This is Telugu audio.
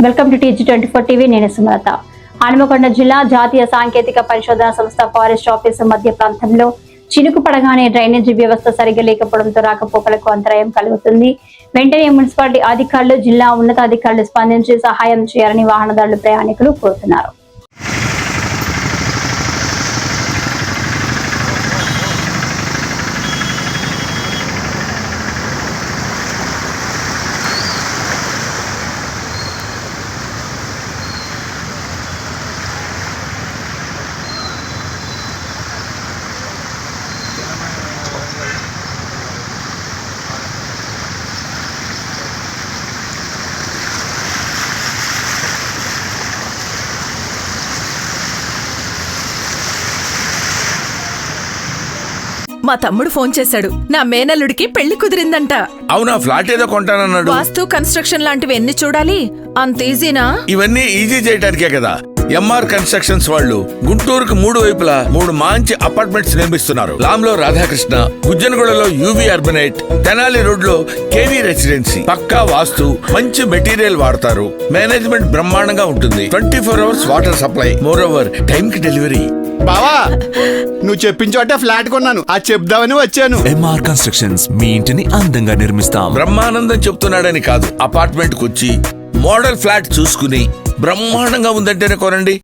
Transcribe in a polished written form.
Welcome to TG24 TV. నేను సుమలత. హనుమకొండ జిల్లా జాతీయ సాంకేతిక పరిశోధన సంస్థ ఫారెస్ట్ ఆఫీసు మధ్య ప్రాంతంలో చినుకు పడగానే డ్రైనేజీ వ్యవస్థ సరిగా లేకపోవడంతో రాకపోకలకు అంతరాయం కలుగుతుంది. వెంటనే మున్సిపాలిటీ అధికారులు, జిల్లా ఉన్నతాధికారులు స్పందించి సహాయం చేయాలని వాహనదారులు, ప్రయాణికులు కోరుతున్నారు. మా తమ్ముడు ఫోన్ చేశాడు. నా మేనల్లుడికి పెళ్లి కుదిరిందంట. అవునా? ఫ్లాట్ ఏదో కొంటానన్నాడు. వాస్తు, కన్స్ట్రక్షన్ లాంటివి ఎన్ని చూడాలి? అంత ఈజీనా? ఇవన్నీ ఈజీ చేయడానికే కదా ఎంఆర్ కన్స్ట్రక్షన్స్ వాళ్ళు గుంటూరుకు 3 వైపులా 3 మంచి అపార్ట్మెంట్స్ నిర్మిస్తున్నారు. లాంలో రాధాకృష్ణ, గుజ్జనగూడలో యువి అర్బనైట్, తెనాలి రోడ్ లో కేవీ రెసిడెన్సీ. పక్కా వాస్తు, మంచి మెటీరియల్ వాడతారు. మేనేజ్మెంట్ బ్రహ్మాండంగా ఉంటుంది. 24 hours water supply, moreover time కి డెలివరీ. బావా, నువ్వు చెప్పిన చోట ఫ్లాట్ కొన్నాను. అది చెప్దామని వచ్చాను. ఎంఆర్ కన్స్ట్రక్షన్స్ మీ ఇంటిని అందంగా నిర్మిస్తాం. బ్రహ్మానందం చెప్తున్నాడని కాదు, అపార్ట్మెంట్ కు వచ్చి మోడల్ ఫ్లాట్ చూసుకుని బ్రహ్మాండంగా ఉందంటేనే కొనండి.